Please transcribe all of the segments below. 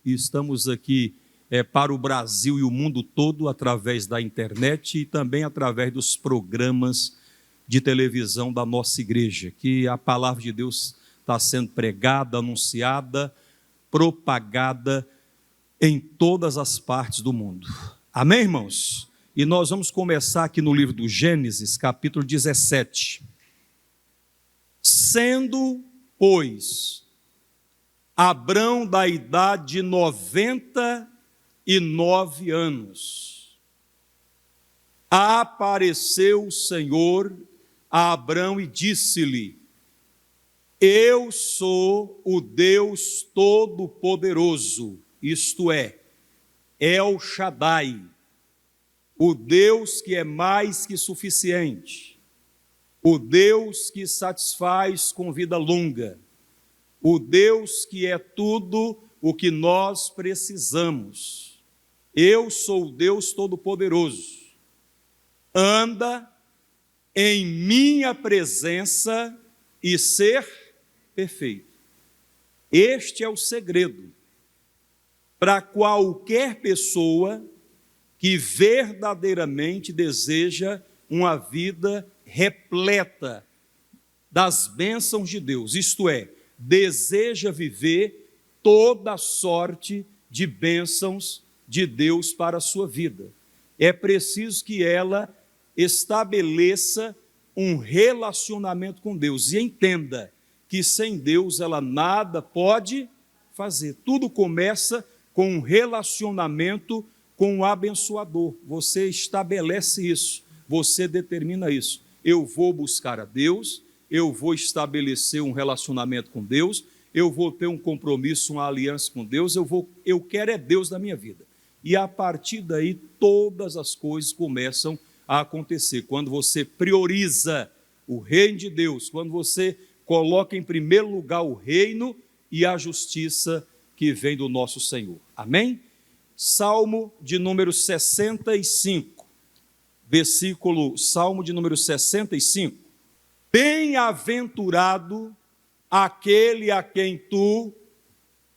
e estamos aqui para o Brasil e o mundo todo através da internet e também através dos programas de televisão da nossa igreja, que a palavra de Deus está sendo pregada, anunciada, propagada em todas as partes do mundo. Amém, irmãos? E nós vamos começar aqui no livro do Gênesis, capítulo 17. Sendo, pois, Abrão da idade de 99 anos, apareceu o Senhor a Abrão e disse-lhe: Eu sou o Deus Todo-Poderoso, isto é, El Shaddai, o Deus que é mais que suficiente, o Deus que satisfaz com vida longa, o Deus que é tudo o que nós precisamos. Eu sou o Deus Todo-Poderoso. Anda em minha presença e ser perfeito. Este é o segredo para qualquer pessoa que verdadeiramente deseja uma vida repleta das bênçãos de Deus, isto é, deseja viver toda sorte de bênçãos de Deus para a sua vida. É preciso que ela estabeleça um relacionamento com Deus e entenda que sem Deus ela nada pode fazer. Tudo começa com um relacionamento com o abençoador. Você estabelece isso, você determina isso. Eu vou buscar a Deus, eu vou estabelecer um relacionamento com Deus, eu vou ter um compromisso, uma aliança com Deus, eu quero é Deus na minha vida. E a partir daí todas as coisas começam a acontecer. Quando você prioriza o reino de Deus, quando você coloca em primeiro lugar o reino e a justiça que vem do nosso Senhor. Amém? Salmo de número 65, Salmo de número 65. Bem-aventurado aquele a quem tu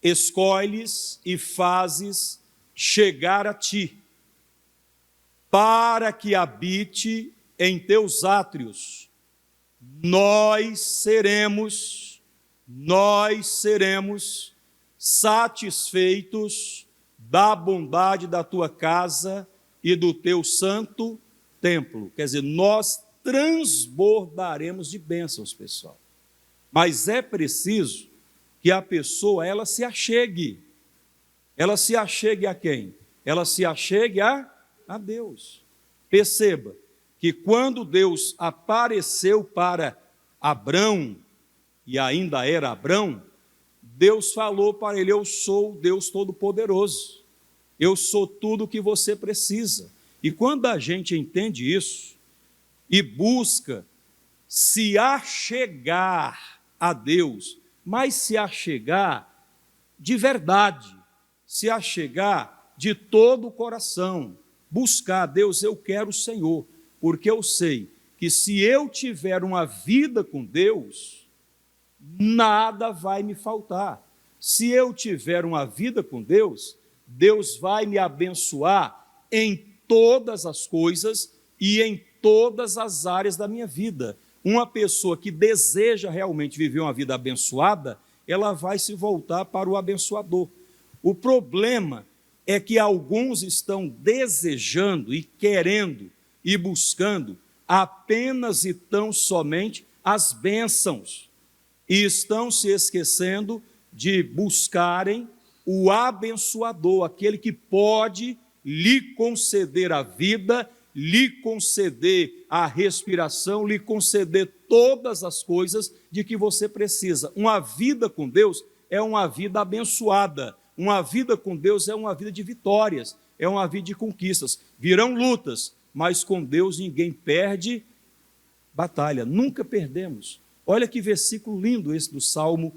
escolhes e fazes chegar a ti, para que habite em teus átrios. Nós seremos satisfeitos da bondade da tua casa e do teu santo templo. Quer dizer, nós transbordaremos de bênçãos, pessoal. Mas é preciso que a pessoa, ela se achegue. Ela se achegue a quem? Ela se achegue a Deus. Perceba que quando Deus apareceu para Abrão, e ainda era Abrão, Deus falou para ele: eu sou o Deus Todo-Poderoso, eu sou tudo o que você precisa. E quando a gente entende isso e busca se achegar a Deus, mas se achegar de verdade, se achegar de todo o coração, buscar: Deus, eu quero o Senhor, porque eu sei que se eu tiver uma vida com Deus, nada vai me faltar. Se eu tiver uma vida com Deus, Deus vai me abençoar em todas as coisas e em todas as áreas da minha vida. Uma pessoa que deseja realmente viver uma vida abençoada, ela vai se voltar para o abençoador. O problema é que alguns estão desejando e querendo e buscando apenas e tão somente as bênçãos, e estão se esquecendo de buscarem o abençoador, aquele que pode lhe conceder a vida, lhe conceder a respiração, lhe conceder todas as coisas de que você precisa. Uma vida com Deus é uma vida abençoada, uma vida com Deus é uma vida de vitórias, é uma vida de conquistas. Virão lutas, mas com Deus ninguém perde batalha, nunca perdemos. Olha que versículo lindo esse do Salmo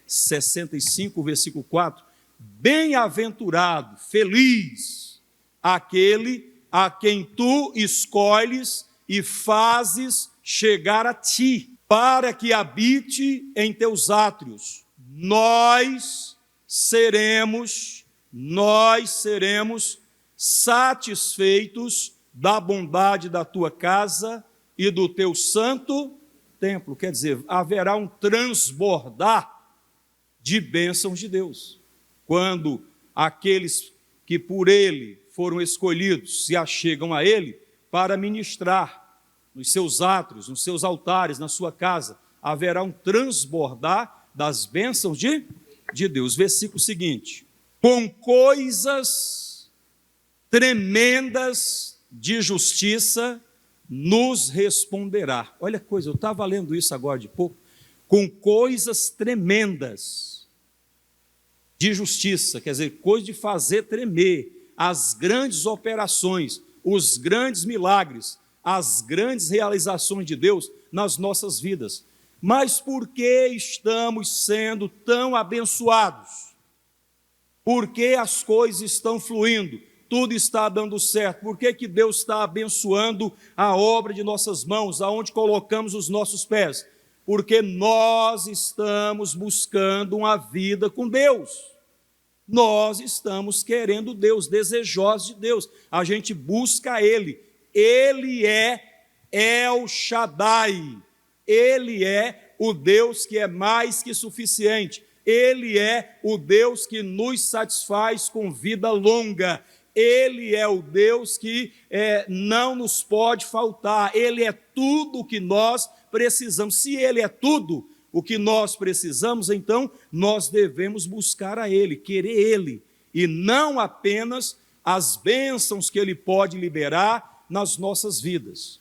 65, versículo 4. Bem-aventurado, feliz, aquele a quem tu escolhes e fazes chegar a ti, para que habite em teus átrios. Nós nós seremos satisfeitos da bondade da tua casa e do teu santo templo. Quer dizer, haverá um transbordar de bênçãos de Deus, quando aqueles que por Ele foram escolhidos se achegam a Ele para ministrar nos seus átrios, nos seus altares, na sua casa, haverá um transbordar das bênçãos de Deus. Versículo seguinte: com coisas tremendas de justiça nos responderá. Olha a coisa, eu estava lendo isso agora de pouco. Com coisas tremendas de justiça, quer dizer, coisa de fazer tremer, as grandes operações, os grandes milagres, as grandes realizações de Deus nas nossas vidas. Mas por que estamos sendo tão abençoados? Por que as coisas estão fluindo? Tudo está dando certo. Por que que Deus está abençoando a obra de nossas mãos, aonde colocamos os nossos pés? Porque nós estamos buscando uma vida com Deus. Nós estamos querendo Deus, desejosos de Deus. A gente busca Ele. Ele é El Shaddai. Ele é o Deus que é mais que suficiente. Ele é o Deus que nos satisfaz com vida longa. Ele é o Deus que não nos pode faltar. Ele é tudo o que nós precisamos. Se Ele é tudo o que nós precisamos, então nós devemos buscar a Ele, querer Ele, e não apenas as bênçãos que Ele pode liberar nas nossas vidas.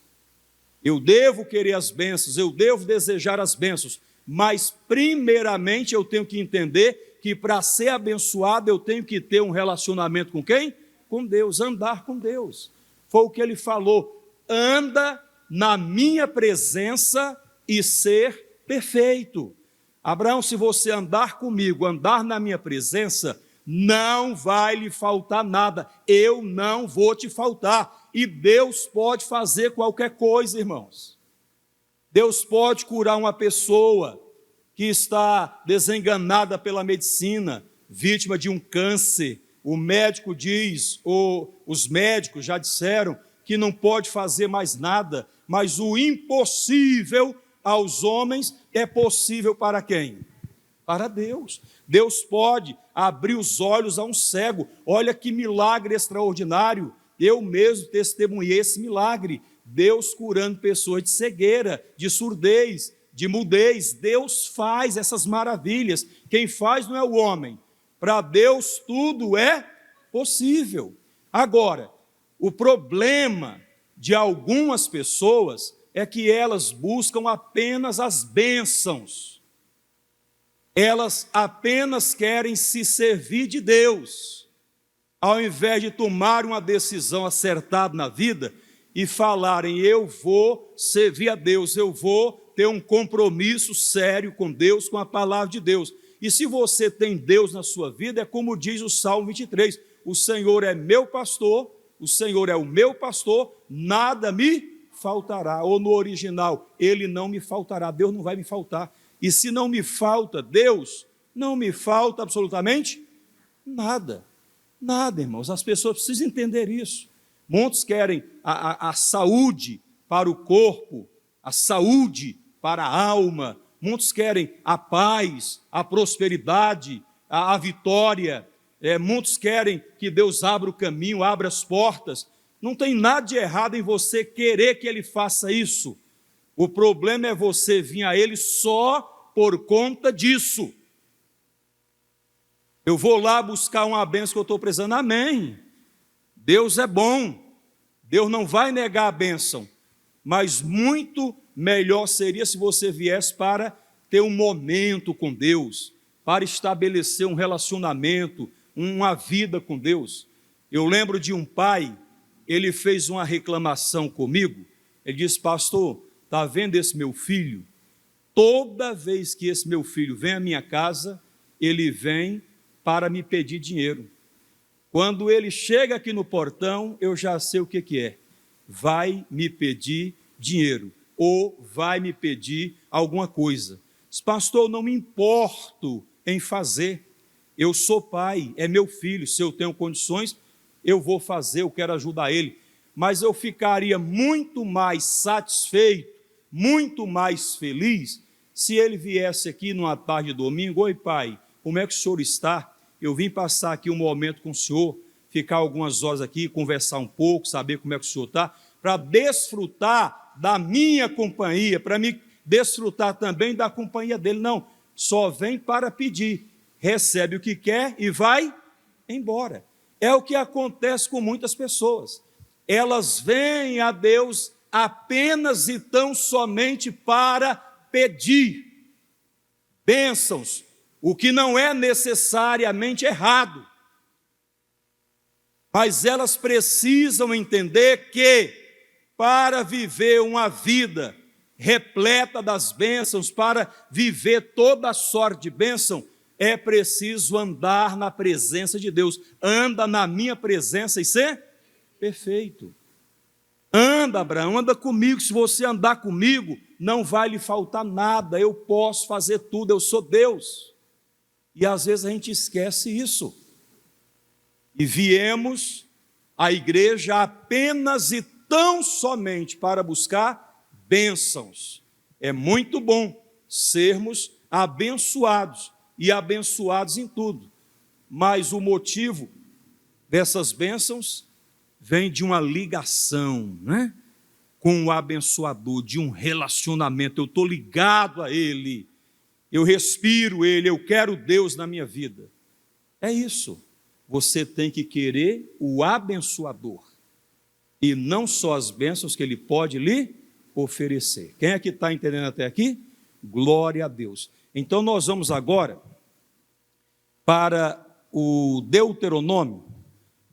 Eu devo querer as bênçãos, eu devo desejar as bênçãos, mas primeiramente eu tenho que entender que para ser abençoado eu tenho que ter um relacionamento com quem? Com Deus, andar com Deus. Foi o que Ele falou: anda na minha presença e ser perfeito. Abraão, se você andar comigo, andar na minha presença, não vai lhe faltar nada, eu não vou te faltar. E Deus pode fazer qualquer coisa, irmãos. Deus pode curar uma pessoa que está desenganada pela medicina, vítima de um câncer. O médico diz, ou os médicos já disseram, que não pode fazer mais nada, mas o impossível aos homens é possível para quem? Para Deus. Deus pode abrir os olhos a um cego. Olha que milagre extraordinário. Eu mesmo testemunhei esse milagre. Deus curando pessoas de cegueira, de surdez, de mudez. Deus faz essas maravilhas. Quem faz não é o homem. Para Deus tudo é possível. Agora, o problema de algumas pessoas é que elas buscam apenas as bênçãos. Elas apenas querem se servir de Deus, ao invés de tomar uma decisão acertada na vida e falarem: eu vou servir a Deus, eu vou ter um compromisso sério com Deus, com a palavra de Deus. E se você tem Deus na sua vida, é como diz o Salmo 23, o Senhor é meu pastor, o Senhor é o meu pastor, nada me faltará. Ou no original, Ele não me faltará, Deus não vai me faltar. E se não me falta Deus, não me falta absolutamente nada. Nada, irmãos. As pessoas precisam entender isso. Muitos querem a saúde para o corpo, a saúde para a alma. Muitos querem a paz, a prosperidade, a vitória. Muitos querem que Deus abra o caminho, abra as portas. Não tem nada de errado em você querer que Ele faça isso. O problema é você vir a Ele só por conta disso. Eu vou lá buscar uma bênção que eu estou precisando. Amém. Deus é bom. Deus não vai negar a bênção. Mas muito melhor seria se você viesse para ter um momento com Deus, para estabelecer um relacionamento, uma vida com Deus. Eu lembro de um pai, ele fez uma reclamação comigo. Ele disse: pastor, está vendo esse meu filho? Toda vez que esse meu filho vem à minha casa, ele vem para me pedir dinheiro. Quando ele chega aqui no portão, eu já sei o que é. Vai me pedir dinheiro, ou vai me pedir alguma coisa. Pastor, eu não me importo em fazer. Eu sou pai, é meu filho, se eu tenho condições, eu vou fazer, eu quero ajudar ele. Mas eu ficaria muito mais satisfeito, muito mais feliz, se ele viesse aqui numa tarde de domingo: oi pai, como é que o senhor está? Eu vim passar aqui um momento com o senhor, ficar algumas horas aqui, conversar um pouco, saber como é que o senhor está, para desfrutar da minha companhia, para me desfrutar também da companhia dele. Não, só vem para pedir, recebe o que quer e vai embora. É o que acontece com muitas pessoas. Elas vêm a Deus apenas e tão somente para pedir bênçãos, o que não é necessariamente errado, mas elas precisam entender que, para viver uma vida repleta das bênçãos, para viver toda a sorte de bênção, é preciso andar na presença de Deus. Anda na minha presença e ser perfeito. Anda, Abraão, anda comigo. Se você andar comigo, não vai lhe faltar nada. Eu posso fazer tudo, eu sou Deus. E às vezes a gente esquece isso. E viemos à igreja apenas e tão somente para buscar bênçãos. É muito bom sermos abençoados, e abençoados em tudo. Mas o motivo dessas bênçãos vem de uma ligação, né, com o abençoador, de um relacionamento. Eu estou ligado a Ele, eu respiro Ele, eu quero Deus na minha vida. É isso. Você tem que querer o abençoador, e não só as bênçãos que Ele pode lhe oferecer. Quem é que está entendendo até aqui? Glória a Deus. Então nós vamos agora para o Deuteronômio,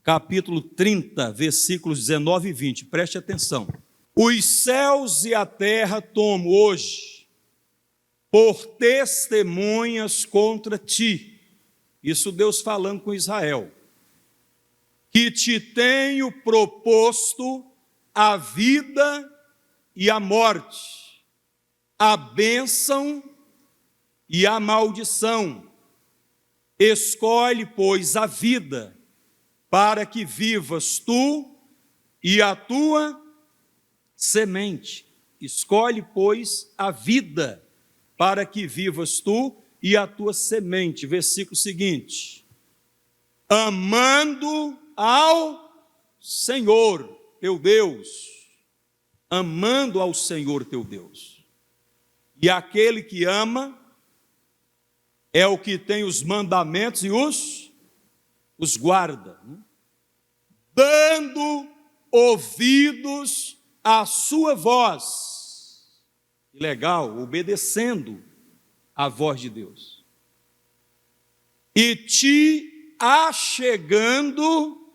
capítulo 30, versículos 19 e 20. Preste atenção. Os céus e a terra tomo hoje por testemunhas contra ti. Isso Deus falando com Israel. Que te tenho proposto a vida e a morte, a bênção e a maldição. Escolhe, pois, a vida, para que vivas tu e a tua semente. Escolhe, pois, a vida, para que vivas tu e a tua semente. Versículo seguinte: amando ao Senhor teu Deus, amando ao Senhor teu Deus. E aquele que ama é o que tem os mandamentos e os guarda, né? Dando ouvidos à sua voz. Que legal, obedecendo a voz de Deus. E te achegando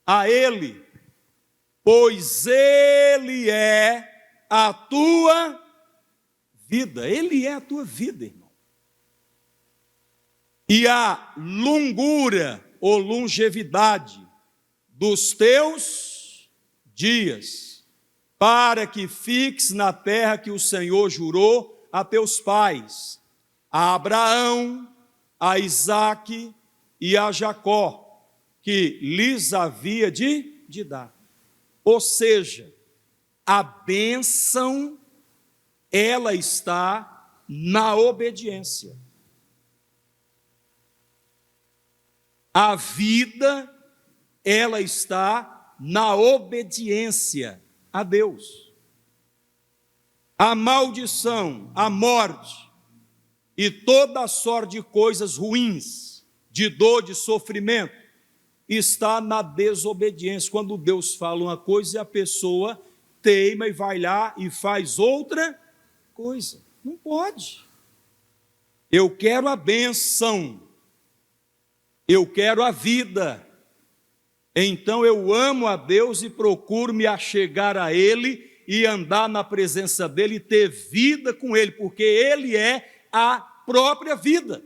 a Ele, pois Ele é a tua vida. Ele é a tua vida, irmão. E a longura ou longevidade dos teus dias, para que fiques na terra que o Senhor jurou a teus pais, a Abraão, a Isaque e a Jacó, que lhes havia de dar. Ou seja, a bênção, ela está na obediência. A vida, ela está na obediência a Deus. A maldição, a morte e toda a sorte de coisas ruins, de dor, de sofrimento, está na desobediência. Quando Deus fala uma coisa e a pessoa teima e vai lá e faz outra coisa. Não pode. Eu quero a bênção, eu quero a vida. Então eu amo a Deus e procuro me achegar a Ele e andar na presença dEle e ter vida com Ele, porque Ele é a própria vida.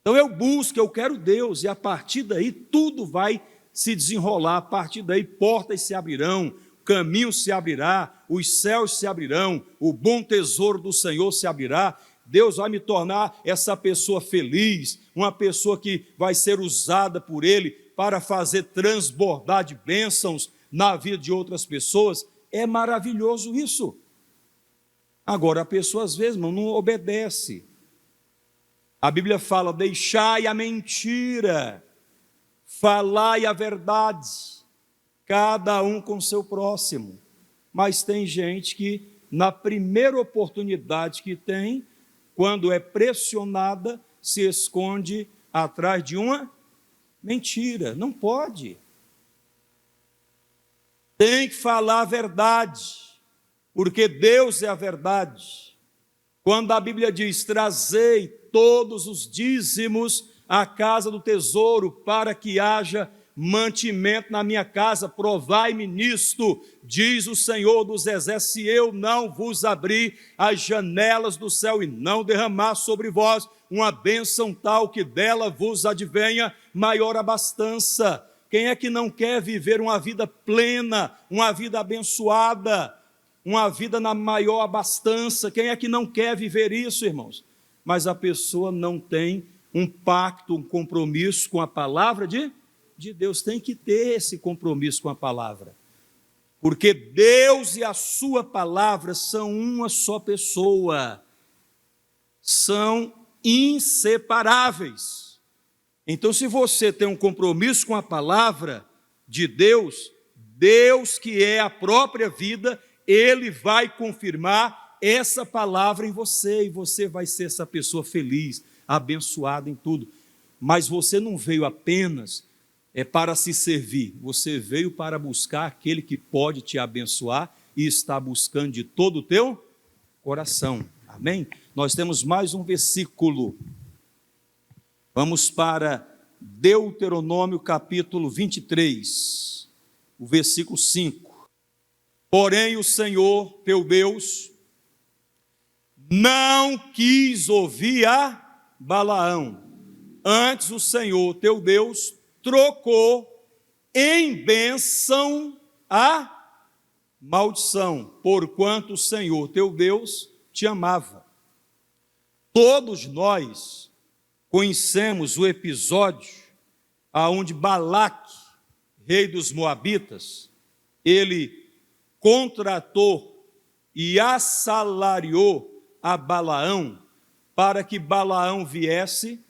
Então eu busco, eu quero Deus, e a partir daí tudo vai se desenrolar. A partir daí portas se abrirão, caminhos se abrirá, os céus se abrirão, o bom tesouro do Senhor se abrirá. Deus vai me tornar essa pessoa feliz, uma pessoa que vai ser usada por Ele para fazer transbordar de bênçãos na vida de outras pessoas. É maravilhoso isso. Agora, a pessoa às vezes não obedece. A Bíblia fala: deixai a mentira, falai a verdade, cada um com seu próximo. Mas tem gente que, na primeira oportunidade que tem, quando é pressionada, se esconde atrás de uma mentira. Não pode. Tem que falar a verdade, porque Deus é a verdade. Quando a Bíblia diz: trazei todos os dízimos à casa do tesouro, para que haja mantimento na minha casa, provai-me nisto, diz o Senhor dos Exércitos, se eu não vos abrir as janelas do céu e não derramar sobre vós uma bênção tal que dela vos advenha maior abastança. Quem é que não quer viver uma vida plena, uma vida abençoada, uma vida na maior abastança? Quem é que não quer viver isso, irmãos? Mas a pessoa não tem um pacto, um compromisso com a palavra de Deus. Tem que ter esse compromisso com a palavra, porque Deus e a sua palavra são uma só pessoa, são inseparáveis. Então, se você tem um compromisso com a palavra de Deus, Deus que é a própria vida, Ele vai confirmar essa palavra em você, e você vai ser essa pessoa feliz, abençoada em tudo. Mas você não veio apenas para se servir, você veio para buscar aquele que pode te abençoar e está buscando de todo o teu coração. Amém? Nós temos mais um versículo. Vamos para Deuteronômio capítulo 23, o versículo 5. Porém o Senhor teu Deus não quis ouvir a Balaão. Antes o Senhor teu Deus trocou em bênção a maldição, porquanto o Senhor teu Deus te amava. Todos nós conhecemos o episódio aonde Balaque, rei dos Moabitas, ele contratou e assalariou a Balaão para que Balaão viesse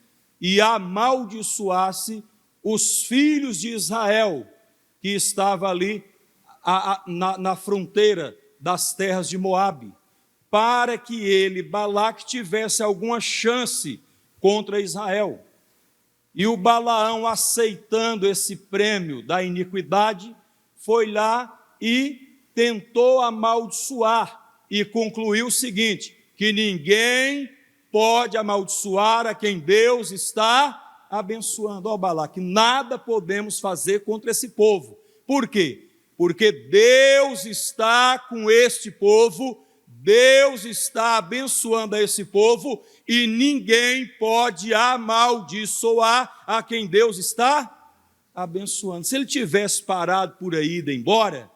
e amaldiçoasse os filhos de Israel, que estava ali na fronteira das terras de Moabe, para que ele, Balaque, tivesse alguma chance contra Israel. E o Balaão, aceitando esse prêmio da iniquidade, foi lá e tentou amaldiçoar, e concluiu o seguinte: que ninguém pode amaldiçoar a quem Deus está abençoando. Ó Balaque, nada podemos fazer contra esse povo. Por quê? Porque Deus está com este povo, Deus está abençoando a esse povo, e ninguém pode amaldiçoar a quem Deus está abençoando. Se ele tivesse parado por aí e ido embora,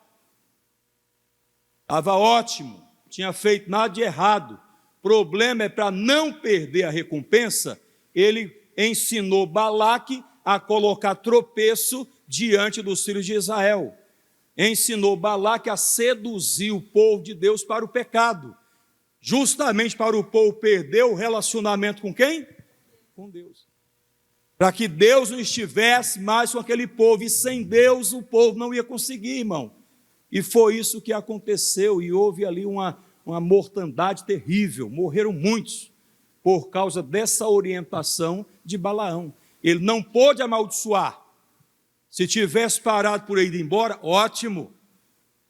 estava ótimo, tinha feito nada de errado. O problema é, para não perder a recompensa, ele ensinou Balaque a colocar tropeço diante dos filhos de Israel. Ensinou Balaque a seduzir o povo de Deus para o pecado, justamente para o povo perder o relacionamento com quem? Com Deus. Para que Deus não estivesse mais com aquele povo, e sem Deus o povo não ia conseguir, irmão. E foi isso que aconteceu, e houve ali uma mortandade terrível, morreram muitos, por causa dessa orientação de Balaão. Ele não pôde amaldiçoar. Se tivesse parado por aí e ido embora, ótimo,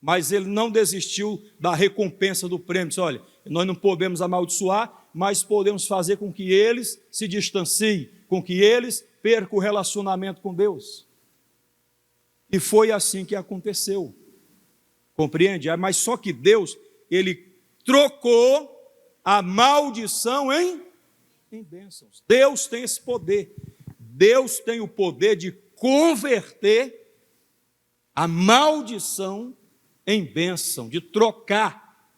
mas ele não desistiu da recompensa do prêmio. Disse: olha, nós não podemos amaldiçoar, mas podemos fazer com que eles se distanciem, com que eles percam o relacionamento com Deus. E foi assim que aconteceu. Compreende? Mas só que Deus, ele trocou a maldição em bênçãos. Deus tem esse poder. Deus tem o poder de converter a maldição em bênção, de trocar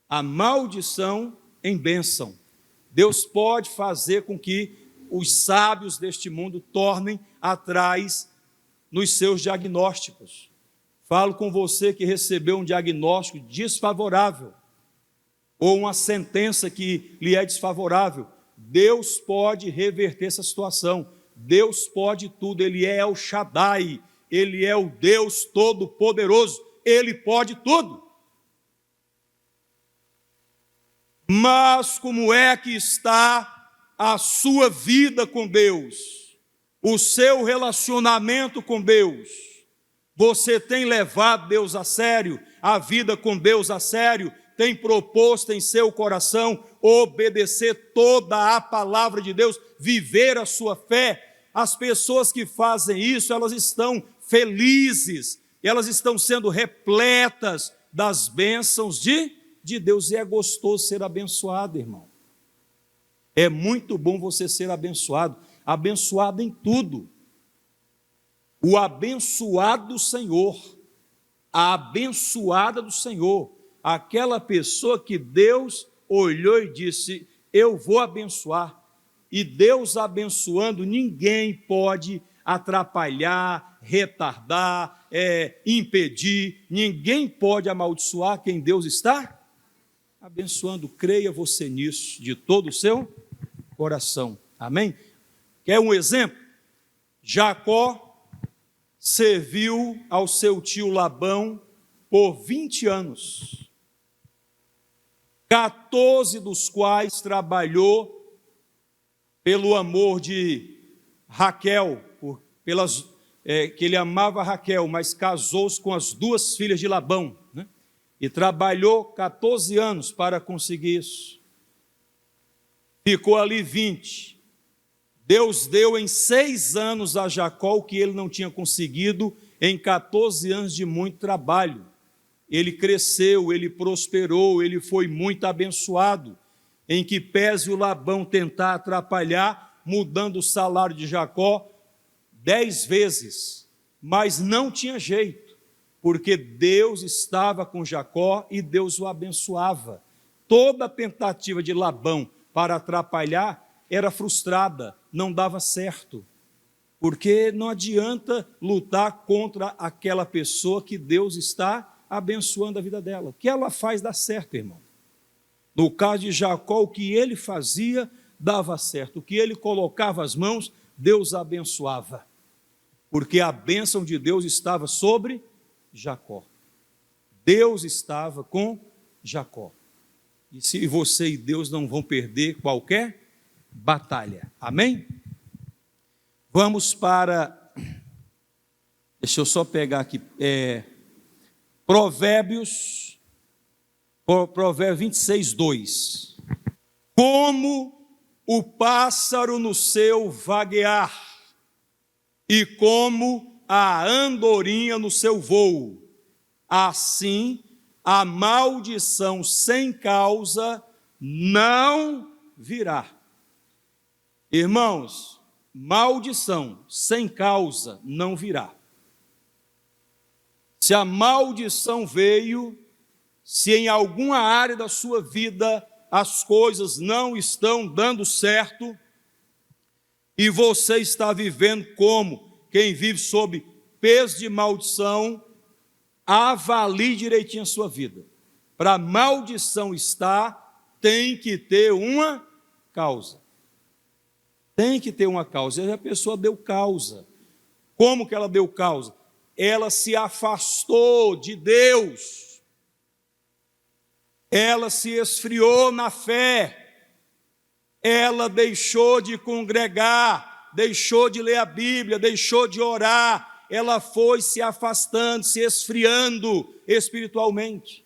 a maldição em bênção. Deus pode fazer com que os sábios deste mundo tornem atrás nos seus diagnósticos. Falo com você que recebeu um diagnóstico desfavorável, ou uma sentença que lhe é desfavorável. Deus pode reverter essa situação. Deus pode tudo. Ele é El Shaddai. Ele é o Deus Todo-Poderoso. Ele pode tudo. Mas como é que está a sua vida com Deus? O seu relacionamento com Deus? Você tem levado Deus a sério? A vida com Deus a sério? Tem proposto em seu coração obedecer toda a palavra de Deus, viver a sua fé? As pessoas que fazem isso, elas estão felizes, elas estão sendo repletas das bênçãos de Deus, e é gostoso ser abençoado, irmão. É muito bom você ser abençoado em tudo. O abençoado do Senhor, a abençoada do Senhor, aquela pessoa que Deus olhou e disse: eu vou abençoar. E Deus abençoando, ninguém pode atrapalhar, retardar, impedir, ninguém pode amaldiçoar quem Deus está abençoando. Creia você nisso de todo o seu coração. Amém? Quer um exemplo? Jacó serviu ao seu tio Labão por 20 anos, 14 dos quais trabalhou pelo amor de Raquel, que ele amava Raquel, mas casou-se com as duas filhas de Labão, né? E trabalhou 14 anos para conseguir isso. Ficou ali 20. Deus deu em 6 anos a Jacó o que ele não tinha conseguido em 14 anos de muito trabalho. Ele cresceu, ele prosperou, ele foi muito abençoado. Em que pese o Labão tentar atrapalhar, mudando o salário de Jacó 10 vezes, mas não tinha jeito, porque Deus estava com Jacó e Deus o abençoava. Toda tentativa de Labão para atrapalhar era frustrada, não dava certo, porque não adianta lutar contra aquela pessoa que Deus está abençoando a vida dela. O que ela faz dá certo, irmão. No caso de Jacó, o que ele fazia dava certo, o que ele colocava as mãos, Deus abençoava, porque a bênção de Deus estava sobre Jacó. Deus estava com Jacó. E se você e Deus não vão perder qualquer batalha. Amém? Vamos para, deixa eu só pegar aqui, Provérbios 26, 2. Como o pássaro no seu vaguear, e como a andorinha no seu voo, assim a maldição sem causa não virá. Irmãos, maldição sem causa não virá. Se a maldição veio, se em alguma área da sua vida as coisas não estão dando certo, e você está vivendo como quem vive sob peso de maldição, avalie direitinho a sua vida. Para maldição estar, tem que ter uma causa. Tem que ter uma causa. E a pessoa deu causa. Como que ela deu causa? Ela se afastou de Deus. Ela se esfriou na fé, ela deixou de congregar, deixou de ler a Bíblia, deixou de orar, ela foi se afastando, se esfriando espiritualmente.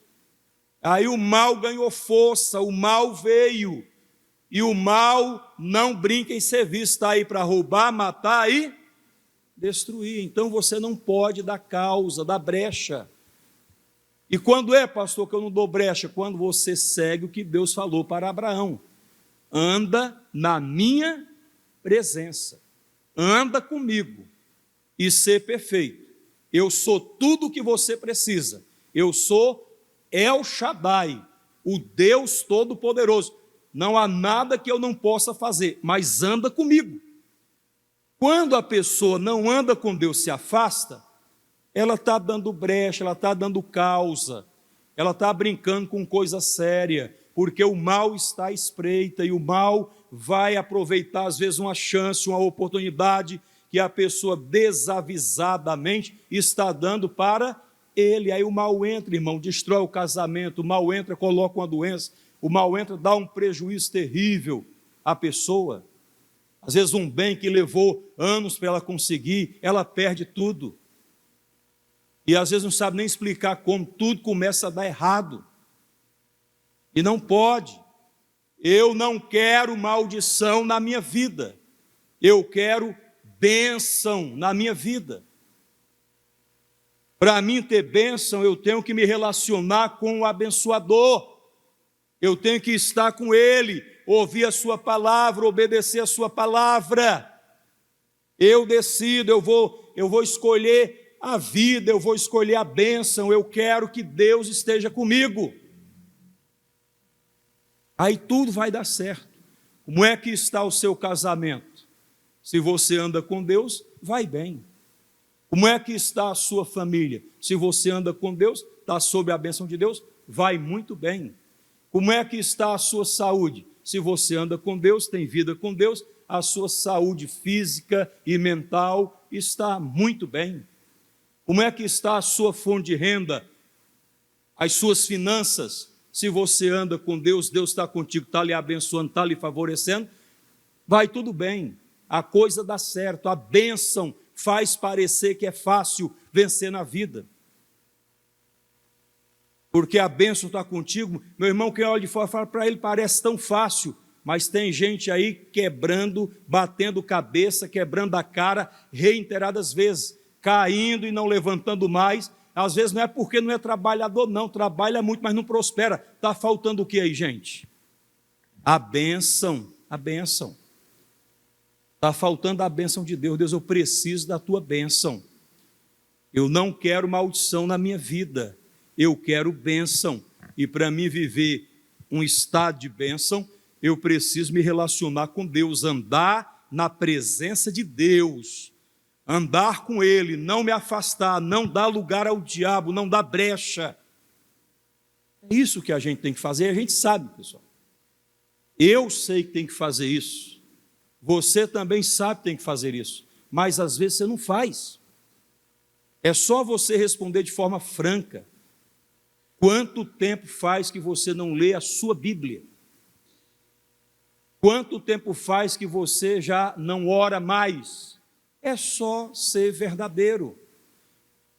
Aí o mal ganhou força, o mal veio, e o mal não brinca em serviço, está aí para roubar, matar e destruir. Então você não pode dar causa, dar brecha. E quando é, pastor, que eu não dou brecha? Quando você segue o que Deus falou para Abraão. Anda na minha presença. Anda comigo e ser perfeito. Eu sou tudo o que você precisa. Eu sou El Shaddai, o Deus Todo-Poderoso. não há nada que eu não possa fazer, mas anda comigo. Quando a pessoa não anda com Deus, se afasta, ela está dando brecha, ela está dando causa, ela está brincando com coisa séria, porque o mal está à espreita e o mal vai aproveitar, às vezes, uma chance, uma oportunidade que a pessoa desavisadamente está dando para ele. Aí o mal entra, irmão, destrói o casamento, o mal entra, coloca uma doença, o mal entra, dá um prejuízo terrível à pessoa. Às vezes um bem que levou anos para ela conseguir, ela perde tudo. E às vezes não sabe nem explicar como, tudo começa a dar errado. E não pode. Eu não quero maldição na minha vida. Eu quero bênção na minha vida. Para mim ter bênção, eu tenho que me relacionar com o abençoador. Eu tenho que estar com ele, ouvir a sua palavra, obedecer a sua palavra. Eu decido, eu vou escolher a vida, eu vou escolher a bênção, eu quero que Deus esteja comigo. Aí tudo vai dar certo. Como é que está o seu casamento? Se você anda com Deus, vai bem. Como é que está a sua família? Se você anda com Deus, está sob a bênção de Deus, vai muito bem. Como é que está a sua saúde? Se você anda com Deus, tem vida com Deus, a sua saúde física e mental está muito bem. Como é que está a sua fonte de renda? As suas finanças? Se você anda com Deus, Deus está contigo, está lhe abençoando, está lhe favorecendo, vai tudo bem, a coisa dá certo, a bênção faz parecer que é fácil vencer na vida. Porque a bênção está contigo, meu irmão, quem olha de fora fala para ele, parece tão fácil, mas tem gente aí quebrando, batendo cabeça, quebrando a cara, reiteradas vezes, caindo e não levantando mais. Às vezes não é porque não é trabalhador, não, trabalha muito, mas não prospera. Está faltando o que aí, gente? A bênção, a bênção. Está faltando a bênção de Deus. Deus, eu preciso da tua bênção. Eu não quero maldição na minha vida, eu quero bênção. E para mim viver um estado de bênção, eu preciso me relacionar com Deus, andar na presença de Deus. Andar com Ele, não me afastar, não dar lugar ao diabo, não dar brecha. É isso que a gente tem que fazer, e a gente sabe, pessoal. Eu sei que tem que fazer isso. Você também sabe que tem que fazer isso. Mas às vezes você não faz. É só você responder de forma franca. Quanto tempo faz que você não lê a sua Bíblia? Quanto tempo faz que você já não ora mais? É só ser verdadeiro.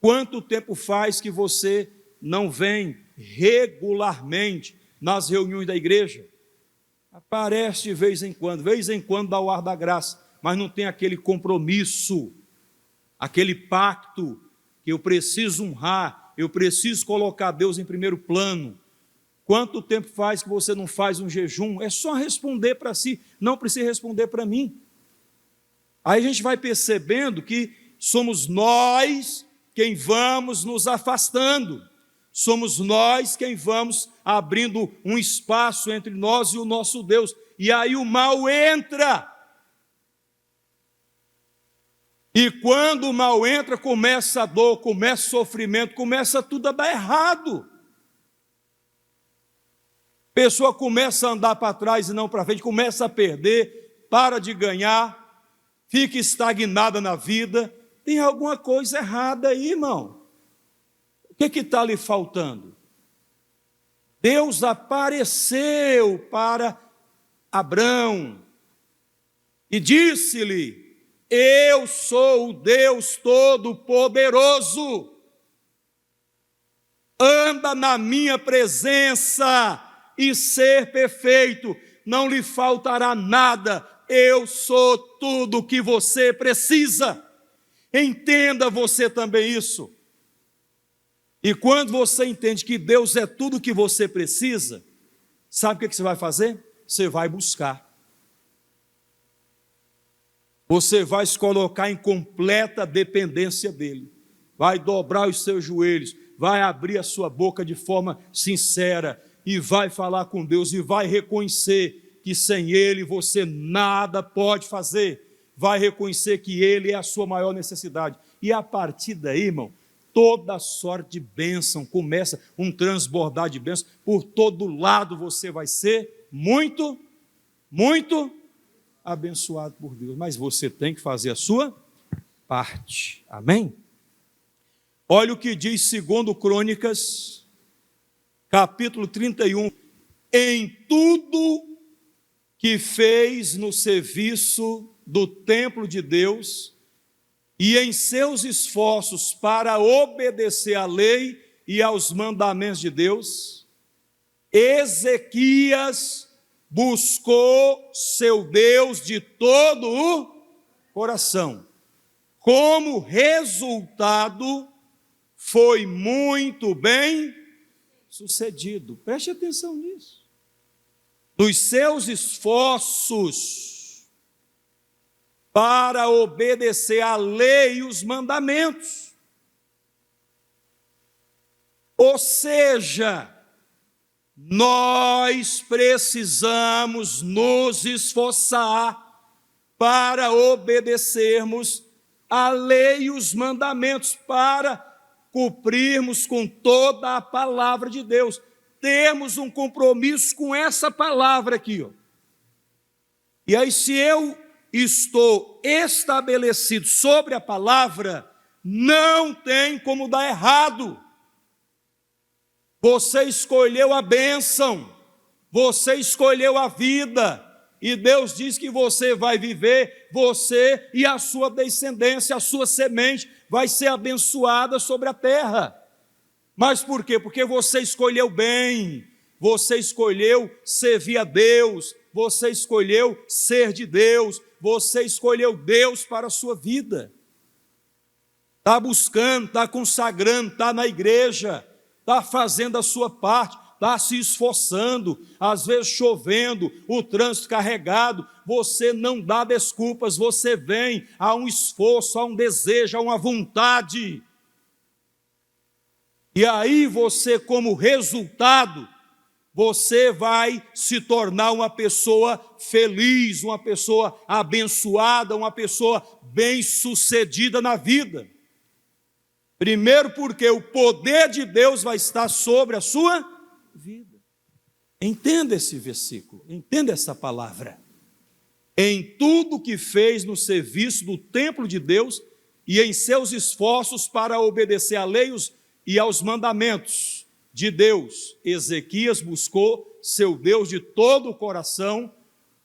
Quanto tempo faz que você não vem regularmente nas reuniões da igreja? Aparece de vez em quando dá o ar da graça, mas não tem aquele compromisso, aquele pacto que eu preciso honrar, eu preciso colocar Deus em primeiro plano. Quanto tempo faz que você não faz um jejum? É só responder para si, não precisa responder para mim. Aí a gente vai percebendo que somos nós quem vamos nos afastando, somos nós quem vamos abrindo um espaço entre nós e o nosso Deus, e aí o mal entra. E quando o mal entra, começa a dor, começa o sofrimento, começa tudo a dar errado. A pessoa começa a andar para trás e não para frente, começa a perder, para de ganhar, fica estagnada na vida. Tem alguma coisa errada aí, irmão. O que está lhe faltando? Deus apareceu para Abrão e disse-lhe: eu sou o Deus Todo-Poderoso, anda na minha presença e ser perfeito, não lhe faltará nada, eu sou tudo o que você precisa. Entenda você também isso. E quando você entende que Deus é tudo o que você precisa, sabe o que você vai fazer? Você vai buscar. Você vai se colocar em completa dependência dEle. Vai dobrar os seus joelhos, vai abrir a sua boca de forma sincera e vai falar com Deus e vai reconhecer que sem Ele você nada pode fazer, vai reconhecer que Ele é a sua maior necessidade. E a partir daí, irmão, toda sorte de bênção começa, um transbordar de bênção, por todo lado você vai ser muito, muito abençoado por Deus. Mas você tem que fazer a sua parte, amém? Olha o que diz 2 Crônicas, capítulo 31, em tudo que fez no serviço do templo de Deus e em seus esforços para obedecer à lei e aos mandamentos de Deus, Ezequias buscou seu Deus de todo o coração. Como resultado, foi muito bem sucedido. Preste atenção nisso. Nos seus esforços para obedecer à lei e os mandamentos. Ou seja, nós precisamos nos esforçar para obedecermos à lei e os mandamentos, para cumprirmos com toda a palavra de Deus. Temos um compromisso com essa palavra aqui, ó. E aí, se eu estou estabelecido sobre a palavra, não tem como dar errado. Você escolheu a bênção, você escolheu a vida, e Deus diz que você vai viver, você e a sua descendência, a sua semente vai ser abençoada sobre a terra. Mas por quê? Porque você escolheu bem, você escolheu servir a Deus, você escolheu ser de Deus, você escolheu Deus para a sua vida. Está buscando, está consagrando, está na igreja, está fazendo a sua parte, está se esforçando, às vezes chovendo, o trânsito carregado, você não dá desculpas, você vem a um esforço, a um desejo, a uma vontade. E aí você, como resultado, você vai se tornar uma pessoa feliz, uma pessoa abençoada, uma pessoa bem-sucedida na vida. Primeiro porque o poder de Deus vai estar sobre a sua vida. Entenda esse versículo, entenda essa palavra. Em tudo que fez no serviço do templo de Deus e em seus esforços para obedecer à lei e aos mandamentos de Deus, Ezequias buscou seu Deus de todo o coração.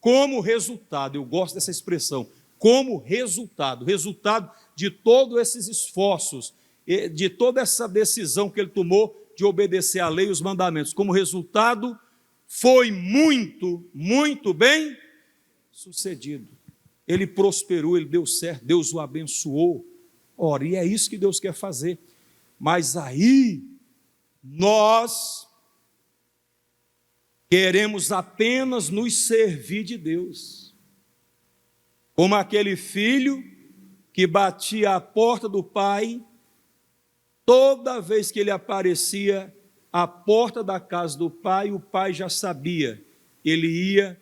Como resultado, eu gosto dessa expressão, como resultado de todos esses esforços, de toda essa decisão que ele tomou de obedecer à lei e os mandamentos, como resultado, foi muito, muito bem sucedido. Ele prosperou, ele deu certo, Deus o abençoou. Ora, e é isso que Deus quer fazer. Mas aí, nós queremos apenas nos servir de Deus. Como aquele filho que batia a porta do pai, toda vez que ele aparecia à porta da casa do pai, o pai já sabia, ele ia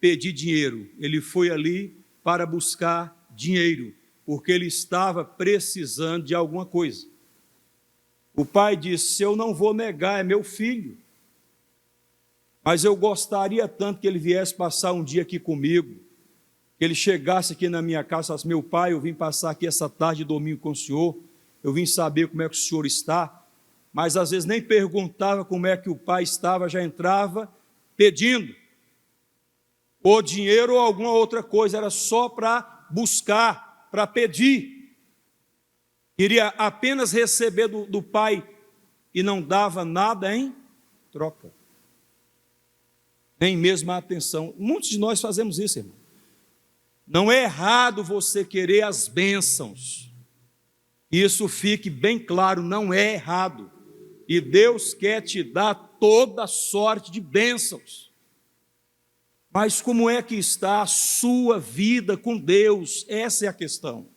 pedir dinheiro, ele foi ali para buscar dinheiro, porque ele estava precisando de alguma coisa. O pai disse: eu não vou negar, é meu filho, mas eu gostaria tanto que ele viesse passar um dia aqui comigo, que ele chegasse aqui na minha casa e falasse: meu pai, eu vim passar aqui essa tarde de domingo com o senhor, eu vim saber como é que o senhor está. Mas às vezes nem perguntava como é que o pai estava, já entrava pedindo, ou dinheiro ou alguma outra coisa, era só para buscar, para pedir. Queria apenas receber do pai e não dava nada em troca, nem mesmo a atenção. Muitos de nós fazemos isso, irmão. Não é errado você querer as bênçãos, isso fique bem claro, não é errado. E Deus quer te dar toda sorte de bênçãos. Mas como é que está a sua vida com Deus? Essa é a questão.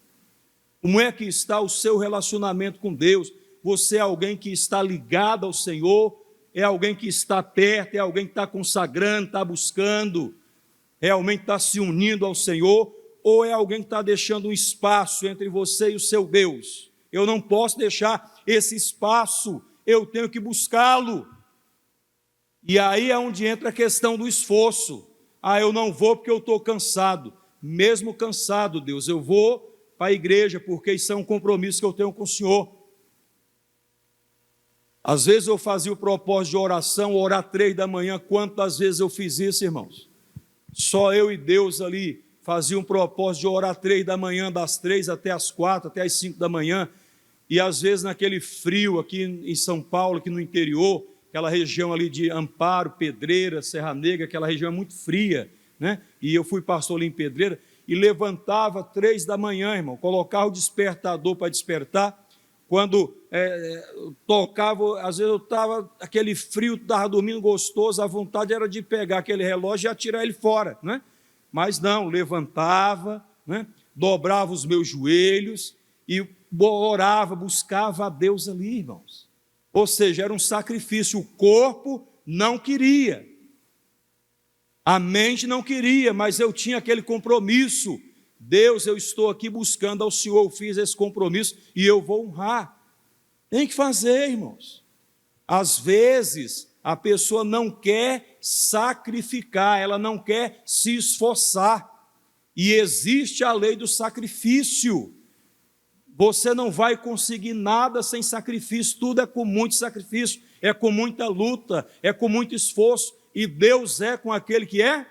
Como é que está o seu relacionamento com Deus? Você é alguém que está ligado ao Senhor? É alguém que está perto? É alguém que está consagrando, está buscando? realmente está se unindo ao Senhor, ou é alguém que está deixando um espaço entre você e o seu Deus. Eu não posso deixar esse espaço, eu tenho que buscá-lo. E aí é onde entra a questão do esforço. Eu não vou porque eu estou cansado. Mesmo cansado, Deus, eu vou para a igreja, porque isso é um compromisso que eu tenho com o Senhor. Às vezes eu fazia o propósito de oração, orar 3 da manhã. Quantas vezes eu fiz isso, irmãos? Só eu e Deus ali fazia um propósito de orar 3 da manhã, das 3 até as 4, até as 5 da manhã. E às vezes naquele frio aqui em São Paulo, aqui no interior, aquela região ali de Amparo, Pedreira, Serra Negra, aquela região é muito fria, né? E eu fui pastor ali em Pedreira e levantava 3 da manhã, irmão, colocava o despertador para despertar. Quando tocava, às vezes eu estava, aquele frio, estava dormindo gostoso, a vontade era de pegar aquele relógio e atirar ele fora, né? Mas não, levantava, né? Dobrava os meus joelhos e orava, buscava a Deus ali, irmãos. Ou seja, era um sacrifício, o corpo não queria, a mente não queria, mas eu tinha aquele compromisso. Deus, eu estou aqui buscando ao Senhor, eu fiz esse compromisso e eu vou honrar. Tem que fazer, irmãos. Às vezes, a pessoa não quer sacrificar, ela não quer se esforçar. E existe a lei do sacrifício. Você não vai conseguir nada sem sacrifício, tudo é com muito sacrifício, é com muita luta, é com muito esforço. E Deus é com aquele que é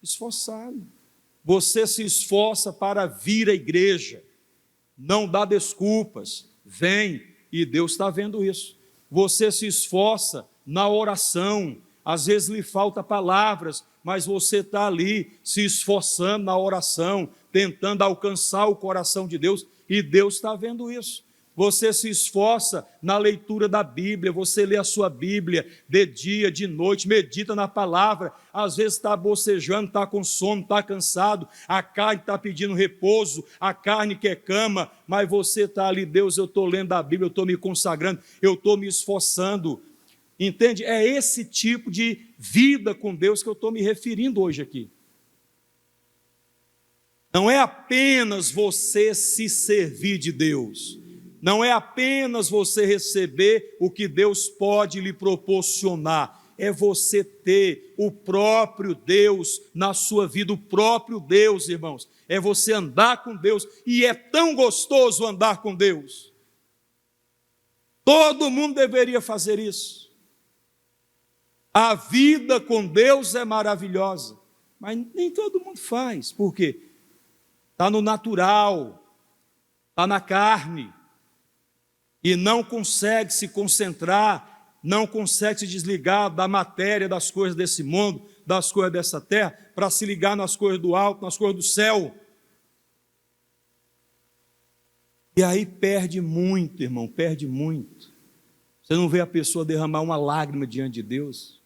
esforçado. Você se esforça para vir à igreja, não dá desculpas, vem, e Deus está vendo isso. Você se esforça na oração, às vezes lhe falta palavras, mas você está ali se esforçando na oração, tentando alcançar o coração de Deus, e Deus está vendo isso. Você se esforça na leitura da Bíblia, você lê a sua Bíblia de dia, de noite, medita na palavra, às vezes está bocejando, está com sono, está cansado, a carne está pedindo repouso, a carne quer cama, mas você está ali, Deus, eu estou lendo a Bíblia, eu estou me consagrando, eu estou me esforçando, entende? É esse tipo de vida com Deus que eu estou me referindo hoje aqui. Não é apenas você se servir de Deus, não é apenas você receber o que Deus pode lhe proporcionar, é você ter o próprio Deus na sua vida, o próprio Deus, irmãos, é você andar com Deus, e é tão gostoso andar com Deus. Todo mundo deveria fazer isso. A vida com Deus é maravilhosa, mas nem todo mundo faz. Por quê? Está no natural, está na carne, e não consegue se concentrar, não consegue se desligar da matéria, das coisas desse mundo, das coisas dessa terra, para se ligar nas coisas do alto, nas coisas do céu. E aí perde muito, irmão, perde muito. Você não vê a pessoa derramar uma lágrima diante de Deus,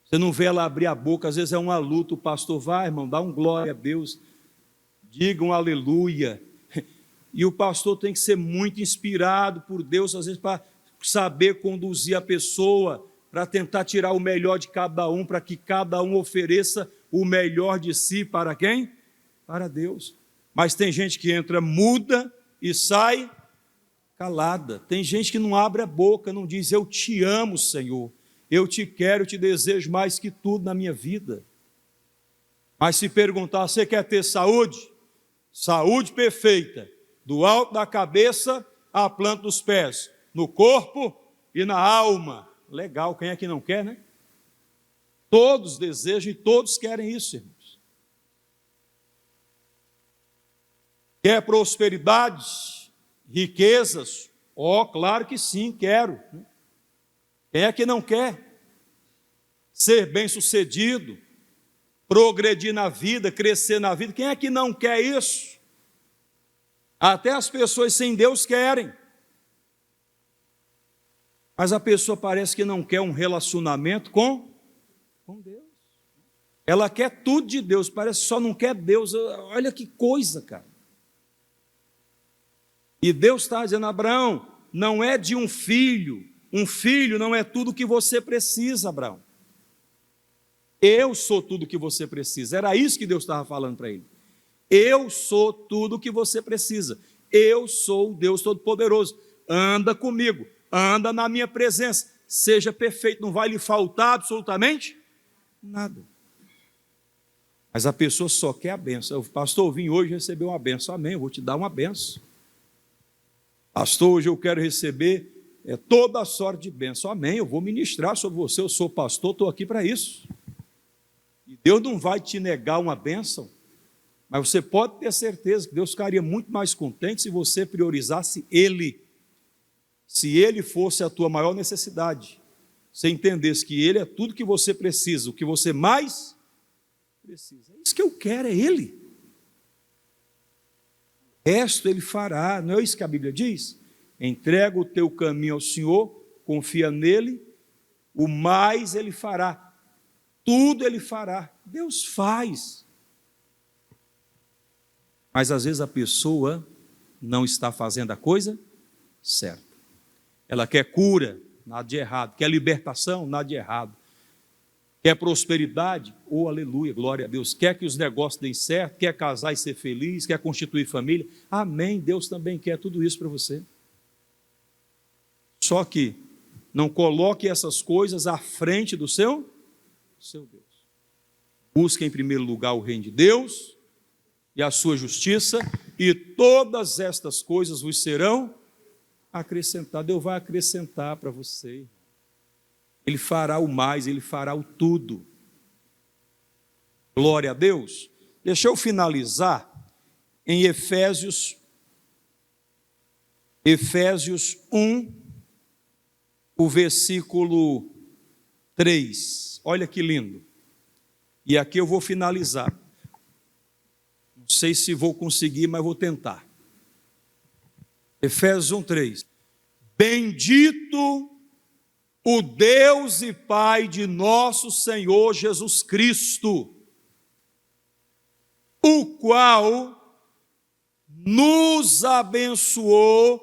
você não vê ela abrir a boca, às vezes é uma luta, o pastor vai, irmão, dá um glória a Deus, diga um aleluia. E o pastor tem que ser muito inspirado por Deus, às vezes, para saber conduzir a pessoa, para tentar tirar o melhor de cada um, para que cada um ofereça o melhor de si para quem? Para Deus. Mas tem gente que entra muda e sai calada. Tem gente que não abre a boca, não diz, eu te amo, Senhor, eu te quero, eu te desejo mais que tudo na minha vida. Mas se perguntar, você quer ter saúde? Saúde perfeita, do alto da cabeça à planta dos pés, no corpo e na alma. Legal, quem é que não quer, né? Todos desejam e todos querem isso, irmãos. Quer prosperidade, riquezas? Claro que sim, quero. Quem é que não quer? Ser bem-sucedido, progredir na vida, crescer na vida, quem é que não quer isso? Até as pessoas sem Deus querem. Mas a pessoa parece que não quer um relacionamento com Deus. Ela quer tudo de Deus, parece que só não quer Deus. Olha que coisa, cara. E Deus está dizendo, Abraão, não é de um filho não é tudo o que você precisa, Abraão. Eu sou tudo o que você precisa. Era isso que Deus estava falando para ele. Eu sou tudo o que você precisa. Eu sou o Deus Todo-Poderoso. Anda comigo, anda na minha presença. Seja perfeito, não vai lhe faltar absolutamente nada. Mas a pessoa só quer a benção. Pastor, eu vim hoje receber uma benção. Amém, eu vou te dar uma benção. Pastor, hoje eu quero receber toda a sorte de bênção. Amém, eu vou ministrar sobre você. Eu sou pastor, estou aqui para isso. E Deus não vai te negar uma bênção, mas você pode ter certeza que Deus ficaria muito mais contente se você priorizasse Ele. Se Ele fosse a tua maior necessidade, você entendesse que Ele é tudo que você precisa, o que você mais precisa. Isso que eu quero é Ele. O resto Ele fará, não é isso que a Bíblia diz? Entrega o teu caminho ao Senhor, confia nele, o mais Ele fará, tudo Ele fará. Deus faz. Mas às vezes a pessoa não está fazendo a coisa certa. Ela quer cura, nada de errado. Quer libertação, nada de errado. Quer prosperidade, oh aleluia, glória a Deus. Quer que os negócios deem certo, quer casar e ser feliz, quer constituir família. Amém, Deus também quer tudo isso para você. Só que não coloque essas coisas à frente do seu Deus. Busque em primeiro lugar o reino de Deus e a sua justiça, e todas estas coisas vos serão acrescentadas. Deus vai acrescentar para você. Ele fará o mais, Ele fará o tudo. Glória a Deus. Deixa eu finalizar em Efésios 1, o versículo 3. Olha que lindo. E aqui eu vou finalizar. Não sei se vou conseguir, mas vou tentar. Efésios 1, 3. Bendito o Deus e Pai de nosso Senhor Jesus Cristo, o qual nos abençoou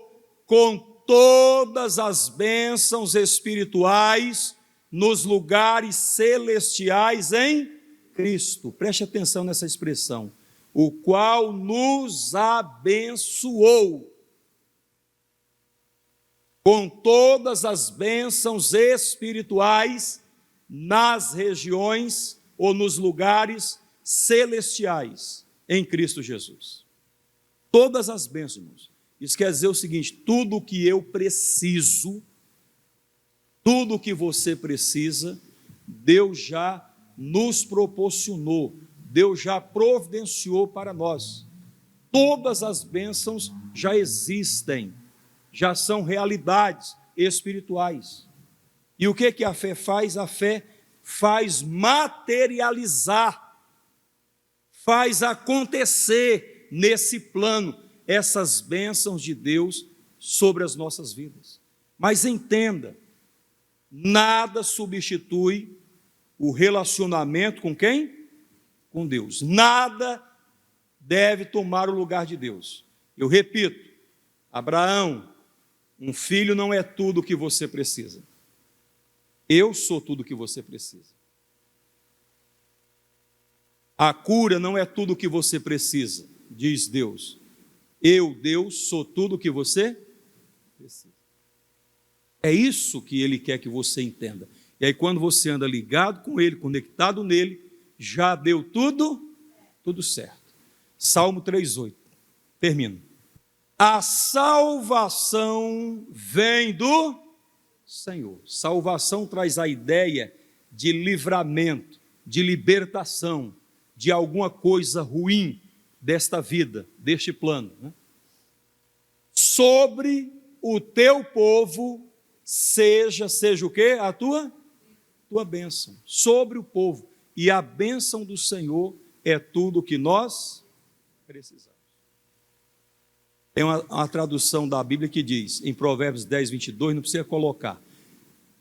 com todas as bênçãos espirituais nos lugares celestiais em Cristo. Preste atenção nessa expressão. O qual nos abençoou com todas as bênçãos espirituais nas regiões ou nos lugares celestiais em Cristo Jesus. Todas as bênçãos, irmãos. Isso quer dizer o seguinte: tudo o que eu preciso, tudo o que você precisa, Deus já nos proporcionou, Deus já providenciou para nós. Todas as bênçãos já existem, já são realidades espirituais. E o que a fé faz? A fé faz materializar, faz acontecer nesse plano essas bênçãos de Deus sobre as nossas vidas. Mas entenda, nada substitui o relacionamento com quem? Com Deus. Nada deve tomar o lugar de Deus. Eu repito, Abraão, um filho não é tudo o que você precisa. Eu sou tudo o que você precisa. A cura não é tudo o que você precisa, diz Deus. Eu, Deus, sou tudo o que você precisa. É isso que Ele quer que você entenda. E aí quando você anda ligado com Ele, conectado nele, já deu tudo certo. Salmo 3,8. Termino. A salvação vem do Senhor. Salvação traz a ideia de livramento, de libertação, de alguma coisa ruim desta vida, deste plano, né? Sobre o teu povo seja o quê? A tua bênção. Sobre o povo. E a bênção do Senhor é tudo o que nós precisamos. Tem uma tradução da Bíblia que diz, em Provérbios 10, 22, não precisa colocar: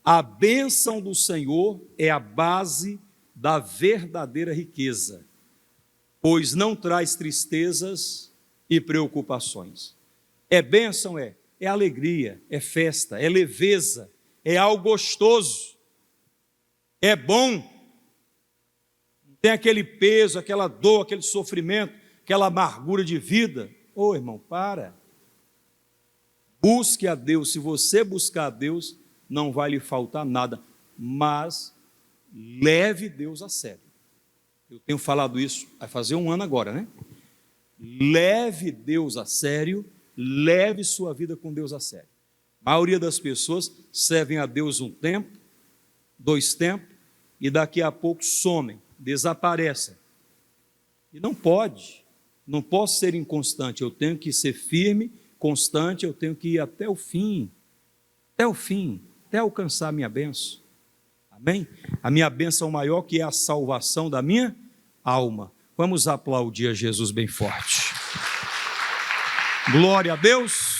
a bênção do Senhor é a base da verdadeira riqueza, pois não traz tristezas e preocupações. É bênção, é alegria, é festa, é leveza, é algo gostoso, é bom. tem aquele peso, aquela dor, aquele sofrimento, aquela amargura de vida. Ô irmão, para. Busque a Deus. Se você buscar a Deus, não vai lhe faltar nada, mas leve Deus a sério. Eu tenho falado isso, vai fazer 1 ano agora, né? Leve Deus a sério, leve sua vida com Deus a sério. A maioria das pessoas servem a Deus um tempo, 2 tempos, e daqui a pouco somem, desaparecem. E não posso ser inconstante, eu tenho que ser firme, constante, eu tenho que ir até o fim, até alcançar a minha bênção. Amém? A minha bênção maior, que é a salvação da minha alma. Vamos aplaudir a Jesus bem forte. Glória a Deus.